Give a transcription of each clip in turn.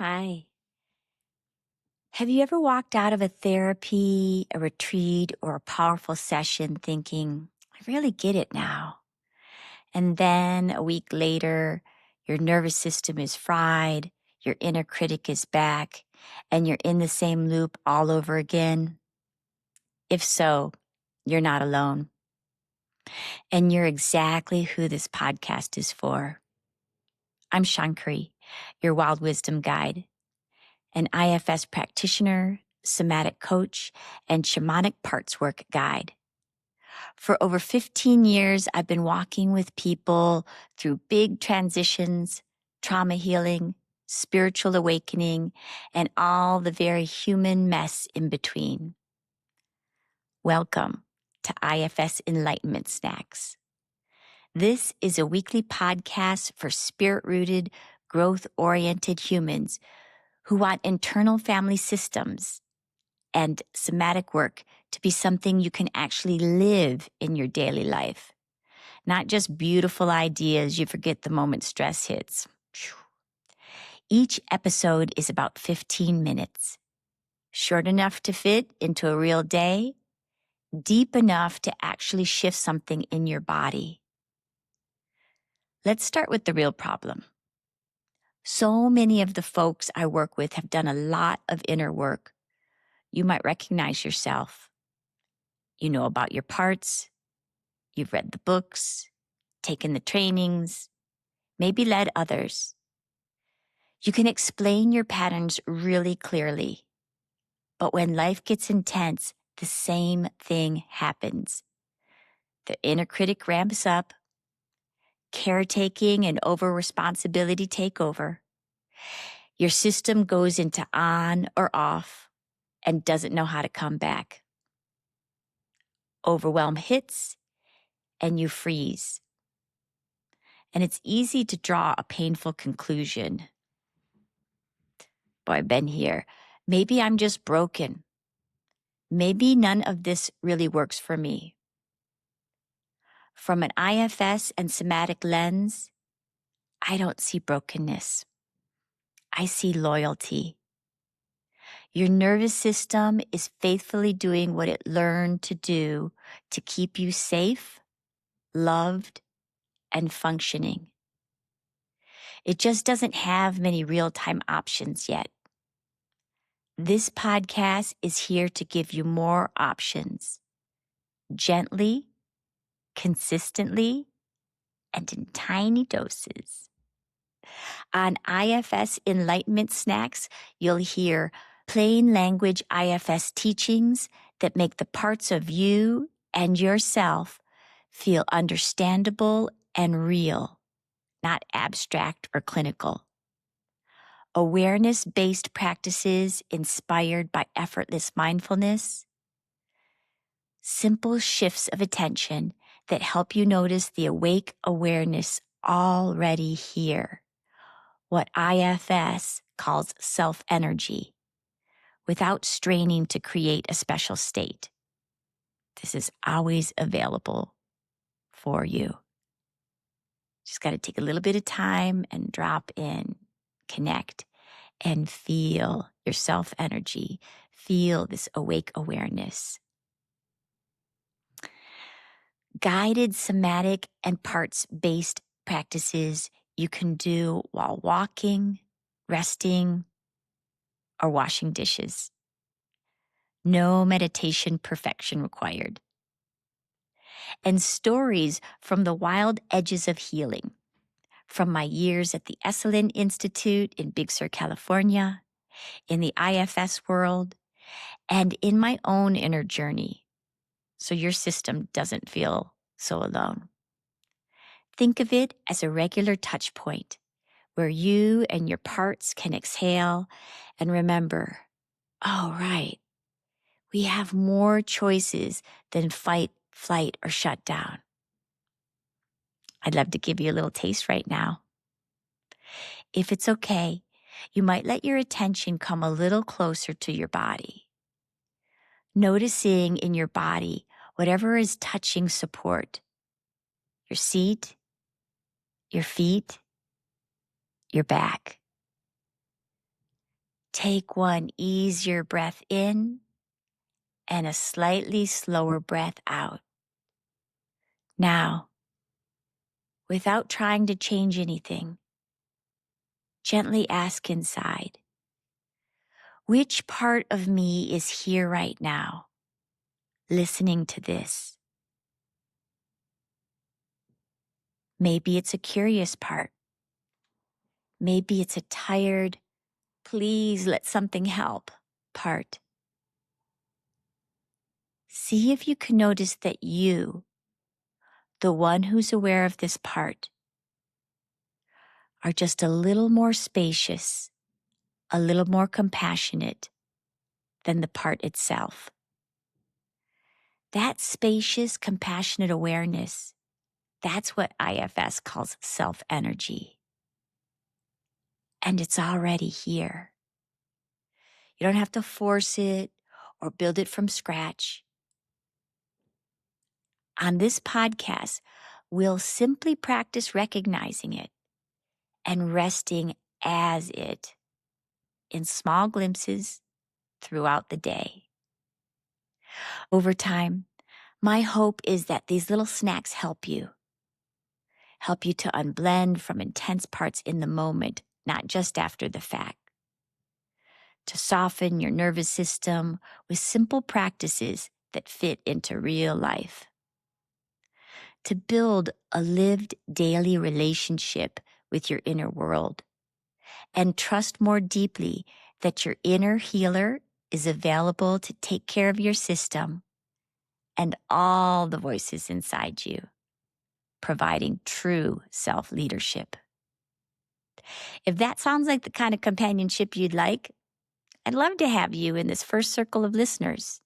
Hi. Have you ever walked out of a therapy, a retreat, or a powerful session thinking, I really get it now? And then a week later, your nervous system is fried, your inner critic is back, and you're in the same loop all over again? If so, you're not alone. And you're exactly who this podcast is for. I'm Shankari, your wild wisdom guide, an IFS practitioner, somatic coach, and shamanic parts work guide. For over 15 years, I've been walking with people through big transitions, trauma healing, spiritual awakening, and all the very human mess in between. Welcome to IFS Enlightenment Snacks. This is a weekly podcast for spirit-rooted, growth-oriented humans who want internal family systems and somatic work to be something you can actually live in your daily life. Not just beautiful ideas you forget the moment stress hits. Each episode is about 15 minutes. Short enough to fit into a real day, deep enough to actually shift something in your body. Let's start with the real problem. So many of the folks I work with have done a lot of inner work. You might recognize yourself. You know about your parts. You've read the books, taken the trainings, maybe led others. You can explain your patterns really clearly. But when life gets intense, the same thing happens. The inner critic ramps up, caretaking and over-responsibility take over. Your system goes into on or off and doesn't know how to come back. Overwhelm hits and you freeze. And it's easy to draw a painful conclusion. Boy, I've been here. Maybe I'm just broken. Maybe none of this really works for me. From an IFS and somatic lens, I don't see brokenness. I see loyalty. Your nervous system is faithfully doing what it learned to do to keep you safe, loved, and functioning. It just doesn't have many real-time options yet. This podcast is here to give you more options, gently, consistently, and in tiny doses. On IFS Enlightenment Snacks, you'll hear plain language IFS teachings that make the parts of you and yourself feel understandable and real, not abstract or clinical. Awareness-based practices inspired by effortless mindfulness. Simple shifts of attention that help you notice the awake awareness already here, what IFS calls self-energy, without straining to create a special state. This is always available for you. Just got to take a little bit of time and drop in, connect, and feel your self-energy. Feel this awake awareness. Guided somatic and parts-based practices you can do while walking, resting, or washing dishes. No meditation perfection required. And stories from the wild edges of healing, from my years at the Esalen Institute in Big Sur, California, in the IFS world, and in my own inner journey, so your system doesn't feel so alone. Think of it as a regular touch point where you and your parts can exhale and remember, oh, right, we have more choices than fight, flight, or shut down. I'd love to give you a little taste right now. If it's okay, you might let your attention come a little closer to your body. Noticing in your body whatever is touching support. Your seat, your feet, your back. Take one easier breath in and a slightly slower breath out. Now, without trying to change anything, gently ask inside, which part of me is here right now, listening to this? Maybe it's a curious part. Maybe it's a tired, please let something help part. See if you can notice that you, the one who's aware of this part, are just a little more spacious, a little more compassionate than the part itself. That spacious, compassionate awareness, that's what IFS calls self-energy. And it's already here. You don't have to force it or build it from scratch. On this podcast, we'll simply practice recognizing it and resting as it in small glimpses throughout the day. Over time, my hope is that these little snacks help you to unblend from intense parts in the moment, not just after the fact. To soften your nervous system with simple practices that fit into real life. To build a lived daily relationship with your inner world and trust more deeply that your inner healer is available to take care of your system and all the voices inside you, providing true self-leadership. If that sounds like the kind of companionship you'd like, I'd love to have you in this first circle of listeners.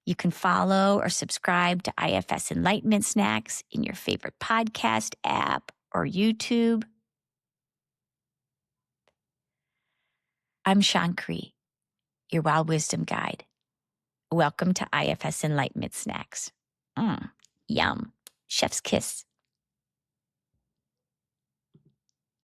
You can follow or subscribe to IFS Enlightenment Snacks in your favorite podcast app or YouTube. I'm Shankari, your Wild Wisdom Guide. Welcome to IFS Enlightenment Snacks. Yum. Chef's kiss.